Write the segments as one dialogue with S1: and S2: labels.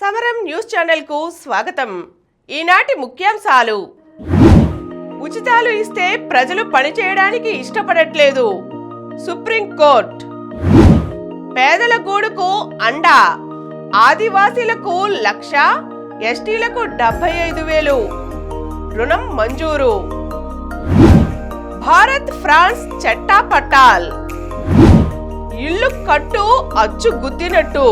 S1: సమరం news channel కు స్వాగతం. ఈనాటి ముఖ్యాంశాలు. ఉచితాలు ఇస్తే ప్రజలు పని చేయడానికి ఇష్టపడట్లేదు. Supreme court. పేదల గూడుకు అండా. ఆదివాసీలకు 1,00,000, ఎస్టీలకు 75,000 రుణం మంజూరు. భారత్ ఫ్రాన్స్ చట్టా పట్టాల్. ఇల్లు కట్టు అచ్చు గుద్దినట్టు.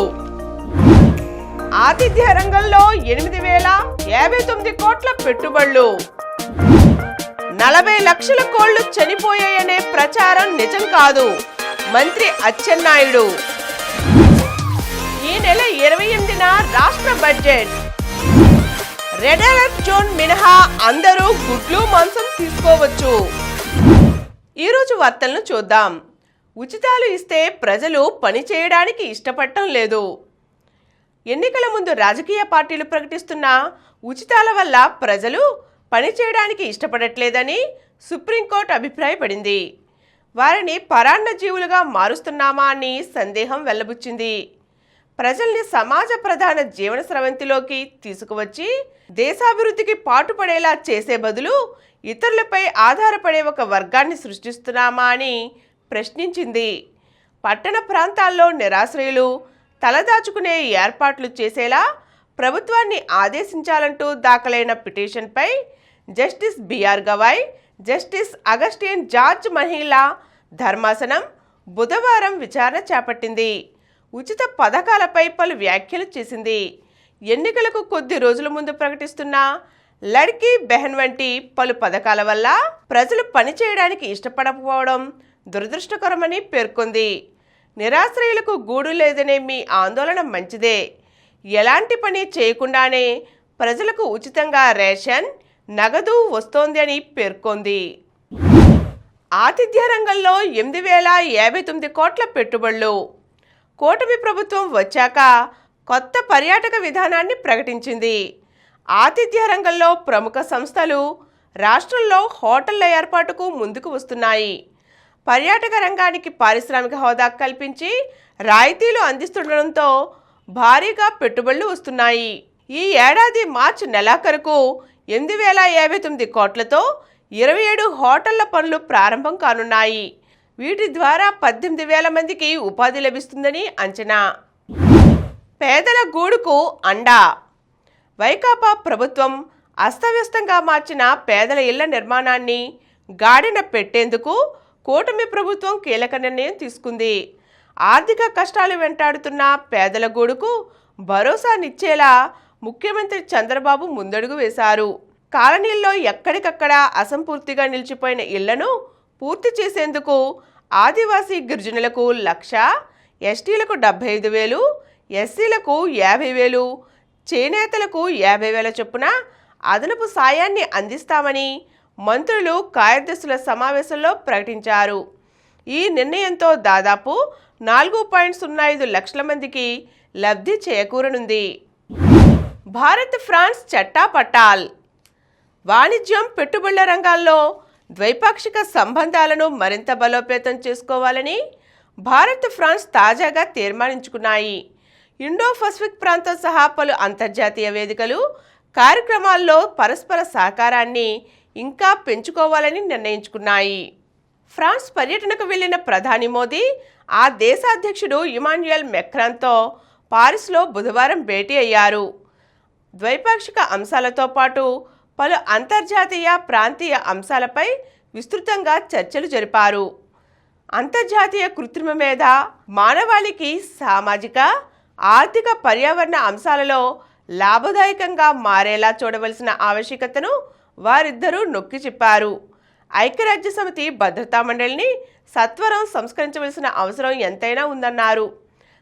S1: ఆతిథ్య రంగంలో 8,059 కోట్ల పెట్టుబడులు. 40 లక్షల కోళ్లు చనిపోయాయనే ప్రచారం నిజం కాదు. మంత్రి అచ్చెన్నాయుడు. ఈ నెల 28న రాష్ట్ర బడ్జెట్. రెడ్ అలర్ట్ జోన్ మినహా అందరూ గుడ్లు మాంసం తీసుకోవచ్చు. ఈరోజు వార్తలను చూద్దాం. ఉచితాలు ఇస్తే ప్రజలు పని చేయడానికి ఇష్టపడటం లేదు. ఎన్నికల ముందు రాజకీయ పార్టీలు ప్రకటిస్తున్న ఉచితాల వల్ల ప్రజలు పని చేయడానికి ఇష్టపడట్లేదని సుప్రీంకోర్టు అభిప్రాయపడింది. వారిని పరాన్న జీవులుగా మారుస్తున్నామా అని సందేహం వెల్లబుచ్చింది. ప్రజల్ని సమాజ ప్రధాన జీవన స్రవంతిలోకి తీసుకువచ్చి దేశాభివృద్ధికి పాటుపడేలా చేసే బదులు ఇతరులపై ఆధారపడే ఒక వర్గాన్ని సృష్టిస్తున్నామా అని ప్రశ్నించింది. పట్టణ ప్రాంతాల్లో నిరాశ్రయులు తలదాచుకునే ఏర్పాట్లు చేసేలా ప్రభుత్వాన్ని ఆదేశించాలంటూ దాఖలైన పిటిషన్పై justice BR Gavai, justice Augustine George మహిళా ధర్మాసనం బుధవారం విచారణ చేపట్టింది. ఉచిత పథకాలపై పలు వ్యాఖ్యలు చేసింది. ఎన్నికలకు కొద్ది రోజుల ముందు ప్రకటిస్తున్న లడ్కీ బెహన్ వంటి పలు పథకాల వల్ల ప్రజలు పని చేయడానికి ఇష్టపడకపోవడం దురదృష్టకరమని పేర్కొంది. నిరాశ్రయులకు గూడు లేదనే మీ ఆందోళన మంచిదే. ఎలాంటి పని చేయకుండానే ప్రజలకు ఉచితంగా రేషన్, నగదు వస్తోంది అని పేర్కొంది. ఆతిథ్య రంగంలో 8,059 కోట్ల పెట్టుబడులు. కూటమి ప్రభుత్వం వచ్చాక కొత్త పర్యాటక విధానాన్ని ప్రకటించింది. ఆతిథ్య రంగంలో ప్రముఖ సంస్థలు రాష్ట్రంలో హోటళ్ల ఏర్పాటుకు ముందుకు వస్తున్నాయి. పర్యాటక రంగానికి పారిశ్రామిక హోదా కల్పించి రాయితీలు అందిస్తుండటంతో భారీగా పెట్టుబడులు వస్తున్నాయి. ఈ ఏడాది మార్చి నెలాఖరుకు 8,059 కోట్లతో 27 హోటళ్ల పనులు ప్రారంభం కానున్నాయి. వీటి ద్వారా 18,000 మందికి ఉపాధి లభిస్తుందని అంచనా. పేదల గూడుకు అండా. వైకాపా ప్రభుత్వం అస్తవ్యస్తంగా మార్చిన పేదల ఇళ్ల నిర్మాణాన్ని గాడిన పెట్టేందుకు కూటమి ప్రభుత్వం కీలక నిర్ణయం తీసుకుంది. ఆర్థిక కష్టాలు వెంటాడుతున్న పేదల గూడుకు భరోసానిచ్చేలా ముఖ్యమంత్రి చంద్రబాబు ముందడుగు వేశారు. కాలనీల్లో ఎక్కడికక్కడ అసంపూర్తిగా నిలిచిపోయిన ఇళ్లను పూర్తి చేసేందుకు ఆదివాసీ గిరిజనులకు 1,00,000, ఎస్టీలకు 75,000, ఎస్సీలకు 50,000, చేనేతలకు 50,000 చొప్పున అదనపు సాయాన్ని అందిస్తామని మంత్రులు కార్యదర్శుల సమావేశంలో ప్రకటించారు. ఈ నిర్ణయంతో దాదాపు 4.05 లక్షల మందికి లబ్ధి చేకూరనుంది. భారత్ ఫ్రాన్స్ చట్టా పట్టాల్. వాణిజ్యం, పెట్టుబడుల రంగాల్లో ద్వైపాక్షిక సంబంధాలను మరింత బలోపేతం చేసుకోవాలని భారత్ ఫ్రాన్స్ తాజాగా తీర్మానించుకున్నాయి. ఇండో పసిఫిక్ ప్రాంతం సహా పలు అంతర్జాతీయ వేదికలు, కార్యక్రమాల్లో పరస్పర సహకారాన్ని ఇంకా పెంచుకోవాలని నిర్ణయించుకున్నాయి. ఫ్రాన్స్ పర్యటనకు వెళ్లిన ప్రధాని మోదీ ఆ దేశ అధ్యక్షుడు ఇమాన్యుయల్ మెక్రాన్తో పారిస్లో బుధవారం భేటీ అయ్యారు. ద్వైపాక్షిక అంశాలతో పాటు పలు అంతర్జాతీయ, ప్రాంతీయ అంశాలపై విస్తృతంగా చర్చలు జరిపారు. అంతర్జాతీయ కృత్రిమ మేధ, మానవాళికి సామాజిక, ఆర్థిక, పర్యావరణ అంశాలలో లాభదాయకంగా మారేలా చూడవలసిన ఆవశ్యకతను వారిద్దరూ నొక్కి చెప్పారు. ఐక్యరాజ్య సమితి భద్రతా మండలిని సత్వరం సంస్కరించవలసిన అవసరం ఎంతైనా ఉందన్నారు.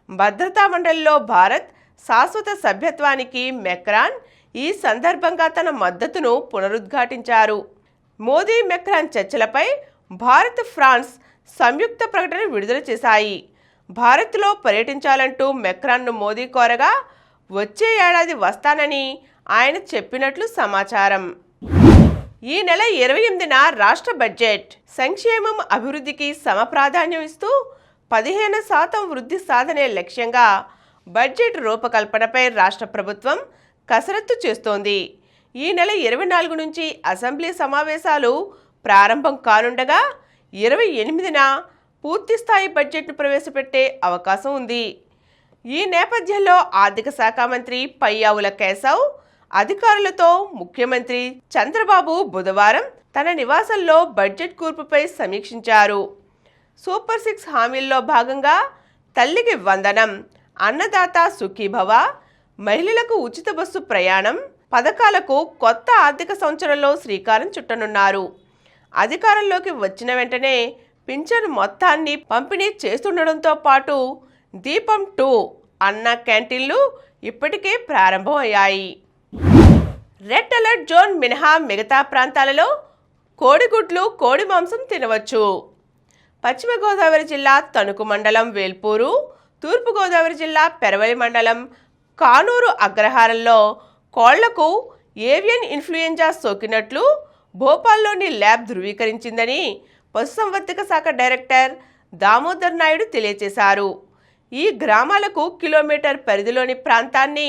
S1: భద్రతా మండలిలో భారత్ శాశ్వత సభ్యత్వానికి మెక్రాన్ ఈ సందర్భంగా తన మద్దతును పునరుద్ఘాటించారు. మోదీ మెక్రాన్ చర్చలపై భారత్, ఫ్రాన్స్ సంయుక్త ప్రకటన విడుదల చేశాయి. భారత్లో పర్యటించాలంటూ మెక్రాన్ను మోదీ కోరగా వచ్చే ఏడాది వస్తానని ఆయన చెప్పినట్లు సమాచారం. ఈ నెల 28న రాష్ట్ర బడ్జెట్. సంక్షేమం, అభివృద్ధికి సమప్రాధాన్యం ఇస్తూ 15% వృద్ధి సాధనే లక్ష్యంగా బడ్జెట్ రూపకల్పనపై రాష్ట్ర ప్రభుత్వం కసరత్తు చేస్తోంది. ఈ నెల 24 నుంచి అసెంబ్లీ సమావేశాలు ప్రారంభం కానుండగా 28న పూర్తిస్థాయి బడ్జెట్ను ప్రవేశపెట్టే అవకాశం ఉంది. ఈ నేపథ్యంలో ఆర్థిక శాఖ మంత్రి పయ్యావుల కేశవ్ అధికారులతో ముఖ్యమంత్రి చంద్రబాబు బుధవారం తన నివాసంలో బడ్జెట్ కూర్పుపై సమీక్షించారు. సూపర్ 6 హామీల్లో భాగంగా తల్లికి వందనం, అన్నదాత సుఖీభవ, మహిళలకు ఉచిత బస్సు ప్రయాణం పథకాలకు కొత్త ఆర్థిక సంవత్సరంలో శ్రీకారం చుట్టనున్నారు. అధికారంలోకి వచ్చిన వెంటనే పింఛన్ మొత్తాన్ని పంపిణీ చేస్తుండడంతో పాటు దీపం 2 అన్న క్యాంటీన్లు ఇప్పటికే ప్రారంభమయ్యాయి. రెడ్ అలర్ట్ జోన్ మినహా మిగతా ప్రాంతాలలో కోడిగుడ్లు, కోడి మాంసం తినవచ్చు. పశ్చిమ గోదావరి జిల్లా తణుకు మండలం వేల్పూరు, తూర్పు గోదావరి జిల్లా పెరవలి మండలం కానూరు అగ్రహారంలో కోళ్లకు ఏవియన్ ఇన్ఫ్లుయెంజా సోకినట్లు భోపాల్లోని ల్యాబ్ ధృవీకరించిందని పశుసంవర్ధక శాఖ డైరెక్టర్ దామోదర్ నాయుడు తెలియజేశారు. ఈ గ్రామాలకు కిలోమీటర్ పరిధిలోని ప్రాంతాన్ని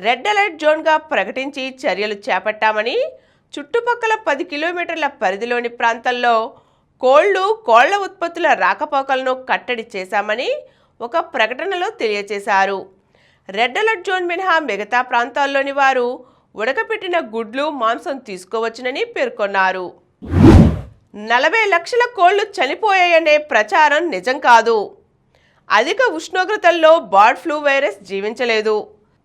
S1: రెడ్ అలర్ట్ జోన్గా ప్రకటించి చర్యలు చేపట్టామని, చుట్టుపక్కల 10 కిలోమీటర్ల పరిధిలోని ప్రాంతాల్లో కోళ్ల ఉత్పత్తుల రాకపోకలను కట్టడి చేశామని ఒక ప్రకటనలో తెలియజేశారు. రెడ్ అలర్ట్ జోన్ మినహా మిగతా ప్రాంతాల్లోని వారు ఉడకపెట్టిన గుడ్లు, మాంసం తీసుకోవచ్చునని పేర్కొన్నారు. 40 లక్షల కోళ్లు చనిపోయాయనే ప్రచారం నిజం కాదు. అధిక ఉష్ణోగ్రతల్లో బర్డ్ ఫ్లూ వైరస్ జీవించలేదు.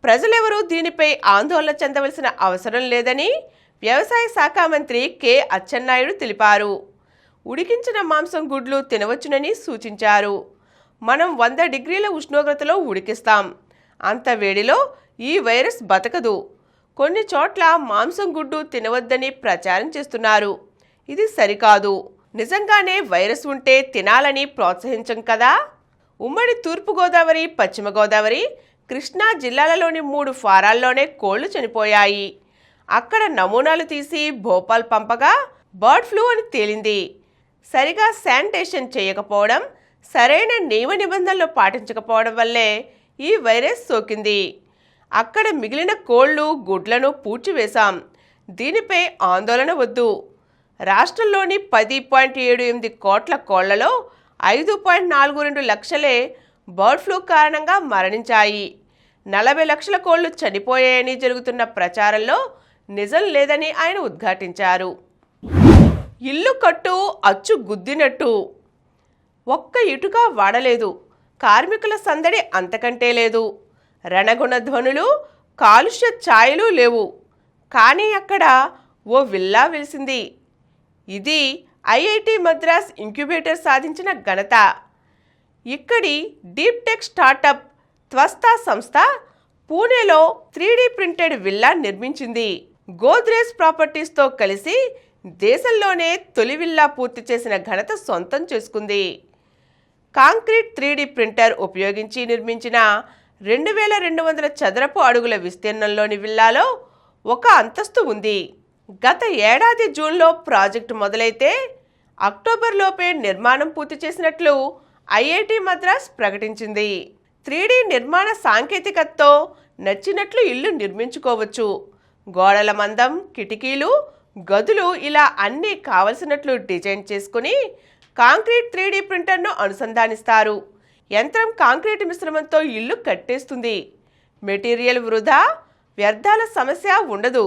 S1: ప్రజలెవరూ దీనిపై ఆందోళన చెందవలసిన అవసరం లేదని వ్యవసాయ శాఖ మంత్రి కె అచ్చెన్నాయుడు తెలిపారు. ఉడికించిన మాంసం, గుడ్లు తినవచ్చునని సూచించారు. మనం 100 డిగ్రీల ఉష్ణోగ్రతలో ఉడికిస్తాం. అంత వేడిలో ఈ వైరస్ బతకదు. కొన్ని చోట్ల మాంసం, గుడ్డు తినవద్దని ప్రచారం చేస్తున్నారు. ఇది సరికాదు. నిజంగానే వైరస్ ఉంటే తినాలని ప్రోత్సహించం కదా. ఉమ్మడి తూర్పుగోదావరి, పశ్చిమ గోదావరి, కృష్ణా జిల్లాలలోని 3 ఫారాల్లోనే కోళ్లు చనిపోయాయి. అక్కడ నమూనాలు తీసి భోపాల్ పంపగా బర్డ్ ఫ్లూ అని తేలింది. సరిగా శానిటేషన్ చేయకపోవడం, సరైన నియమ నిబంధనలు పాటించకపోవడం వల్లే ఈ వైరస్ సోకింది. అక్కడ మిగిలిన కోళ్లు, గుడ్లను పూడ్చివేశాం. దీనిపై ఆందోళన వద్దు. రాష్ట్రంలోని 10.78 కోట్ల కోళ్లలో 5.42 లక్షలే బర్డ్ ఫ్లూ కారణంగా మరణించాయి. 40 లక్షల కోళ్లు చనిపోయాయని జరుగుతున్న ప్రచారంలో నిజం లేదని ఆయన ఉద్ఘాటించారు. ఇల్లు కట్టు అచ్చు గుద్దినట్టు. ఒక్క ఇటుక వాడలేదు. కార్మికుల సందడి అంతకంటే లేదు. రణగుణ ధ్వనులు, కాలుష్య ఛాయలు లేవు. కానీ అక్కడ ఓ విల్లా వెలిసింది. ఇది ఐఐటి మద్రాస్ ఇంక్యుబేటర్ సాధించిన ఘనత. ఇక్కడి డీప్ టెక్ స్టార్టప్ త్వస్తా సంస్థ పూణేలో 3D ప్రింటెడ్ విల్లా నిర్మించింది. గోద్రేజ్ ప్రాపర్టీస్తో కలిసి దేశంలోనే తొలి విల్లా పూర్తి చేసిన ఘనత సొంతం చేసుకుంది. కాంక్రీట్ 3D ప్రింటర్ ఉపయోగించి నిర్మించిన 2200 చదరపు అడుగుల విస్తీర్ణంలోని విల్లాలో ఒక అంతస్తు ఉంది. గత ఏడాది జూన్లో ప్రాజెక్టు మొదలైతే అక్టోబర్లోపే నిర్మాణం పూర్తి చేసినట్లు ఐఐటి మద్రాస్ ప్రకటించింది. 3D నిర్మాణ సాంకేతికతతో నచ్చినట్లు ఇల్లు నిర్మించుకోవచ్చు. గోడల మందం, కిటికీలు, గదులు ఇలా అన్నీ కావలసినట్లు డిజైన్ చేసుకుని కాంక్రీట్ 3D ప్రింటర్ను అనుసంధానిస్తారు. యంత్రం కాంక్రీట్ మిశ్రమంతో ఇల్లు కట్టేస్తుంది. మెటీరియల్ వృధా, వ్యర్థాల సమస్య ఉండదు.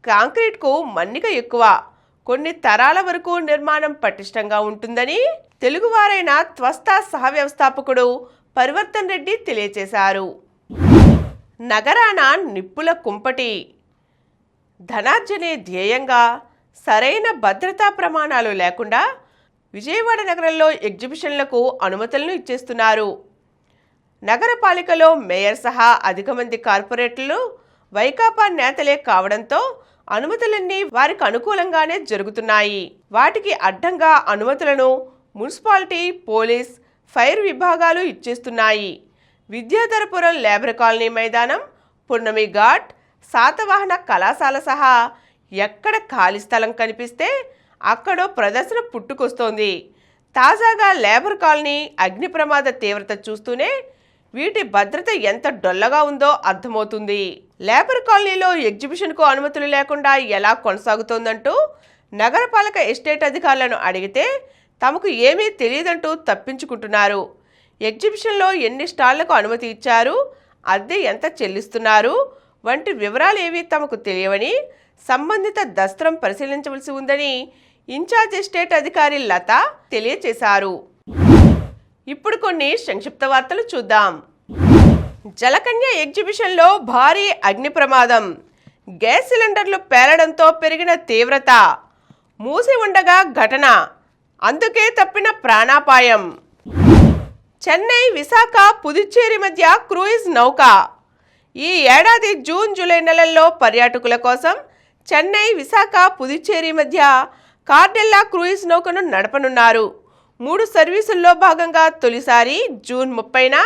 S1: కాంక్రీట్కు మన్నిక ఎక్కువ. కొన్ని తరాల వరకు నిర్మాణం పటిష్టంగా ఉంటుందని తెలుగువారైన త్వస్తా సహ వ్యవస్థాపకుడు పరివర్తన్ రెడ్డి తెలియజేశారు. నగరాన నిప్పుల కుంపటి. ధనార్జనే ధ్యేయంగా సరైన భద్రతా ప్రమాణాలు లేకుండా విజయవాడ నగరంలో ఎగ్జిబిషన్లకు అనుమతులను ఇచ్చేస్తున్నారు. నగరపాలికలో మేయర్ సహా అధిక మంది కార్పొరేటర్లు వైకాపా నేతలే కావడంతో అనుమతులన్నీ వారికి అనుకూలంగానే జరుగుతున్నాయి. వాటికి అడ్డంగా అనుమతులను మున్సిపాలిటీ, పోలీస్, ఫైర్ విభాగాలు ఇచ్చేస్తున్నాయి. విద్యాధరపురం లేబర్ కాలనీ మైదానం, పున్నమి ఘాట్, శాతవాహన కళాశాల సహా ఎక్కడ ఖాళీ స్థలం కనిపిస్తే అక్కడో ప్రదర్శన పుట్టుకొస్తోంది. తాజాగా లేబర్ కాలనీ అగ్ని ప్రమాద తీవ్రత చూస్తూనే వీటి భద్రత ఎంత డొల్లగా ఉందో అర్థమవుతుంది. లేబర్ కాలనీలో ఎగ్జిబిషన్కు అనుమతులు లేకుండా ఎలా కొనసాగుతోందంటూ నగరపాలక ఎస్టేట్ అధికారులను అడిగితే తమకు ఏమీ తెలియదంటూ తప్పించుకుంటున్నారు. ఎగ్జిబిషన్లో ఎన్ని స్టాళ్లకు అనుమతి ఇచ్చారు, అద్దె ఎంత చెల్లిస్తున్నారు వంటి వివరాలు ఏవీ తమకు తెలియవని, సంబంధిత దస్త్రం పరిశీలించవలసి ఉందని ఇన్ఛార్జ్ ఎస్టేట్ అధికారి లత తెలియజేశారు. ఇప్పుడు కొన్ని సంక్షిప్త వార్తలు చూద్దాం. జలకన్య ఎగ్జిబిషన్లో భారీ అగ్ని ప్రమాదం. గ్యాస్ సిలిండర్లు పేలడంతో పెరిగిన తీవ్రత. మూసి ఉండగా ఘటన, అందుకే తప్పిన ప్రాణాపాయం. చెన్నై, విశాఖ, పుదుచ్చేరి మధ్య క్రూయిజ్ నౌక. ఈ ఏడాది జూన్, జూలై నెలల్లో పర్యాటకుల కోసం చెన్నై, విశాఖ, పుదుచ్చేరి మధ్య కార్డెల్లా క్రూయిజ్ నౌకను నడపనున్నారు. 3 సర్వీసుల్లో భాగంగా తొలిసారి జూన్ 30న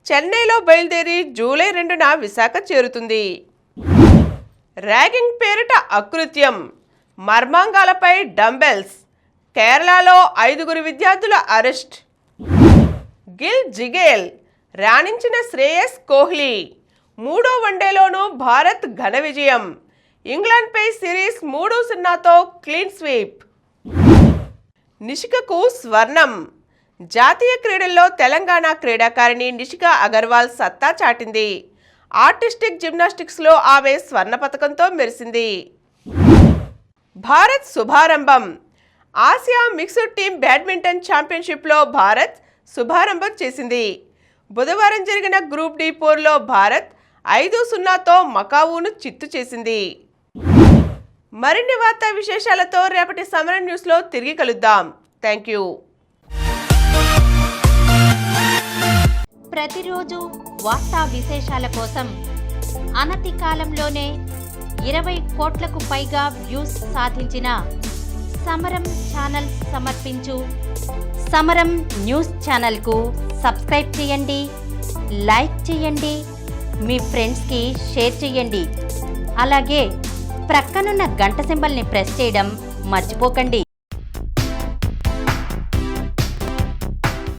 S1: చెన్నైలో బయలుదేరి జూలై 2న విశాఖ చేరుతుంది. ర్యాగింగ్ పేరిట అకృత్యం, మర్మాంగాలపై డంబెల్స్. కేరళలో 5 విద్యార్థుల అరెస్ట్. గిల్ జిగేల్ రాణించిన శ్రేయస్ కోహ్లీ. 3వ వన్డేలోనూ భారత్ ఘన విజయం. ఇంగ్లాండ్పై సిరీస్ 3-0తో క్లీన్ స్వీప్. నిషికకు స్వర్ణం. జాతీయ క్రీడల్లో తెలంగాణ క్రీడాకారిణి నిషికా అగర్వాల్ సత్తా చాటింది. ఆర్టిస్టిక్ జిమ్నాస్టిక్స్లో ఆమె స్వర్ణ పతకంతో మెరిసింది. భారత్ శుభారంభం. ఆసియా మిక్స్డ్ టీమ్ బ్యాడ్మింటన్ ఛాంపియన్షిప్లో భారత్ శుభారంభం చేసింది. బుధవారం జరిగిన గ్రూప్ డి పోర్లో భారత్ 5-0తో మకావును చిత్తు చేసింది. మరిన్ని వార్తా విశేషాలతో రేపటి సమరం న్యూస్లో తిరిగి కలుద్దాం. Thank you.
S2: ప్రతిరోజు వార్తా విశేషాల కోసం అనతి కాలంలోనే 20 కోట్లకు పైగా వ్యూస్ సాధించిన సమరం ఛానల్ సమర్పించు సమరం న్యూస్ ఛానల్కు సబ్స్క్రైబ్ చేయండి, లైక్ చేయండి, మీ ఫ్రెండ్స్కి షేర్ చేయండి. అలాగే ప్రక్కనున్న గంట సింబల్ని ప్రెస్ చేయడం మర్చిపోకండి.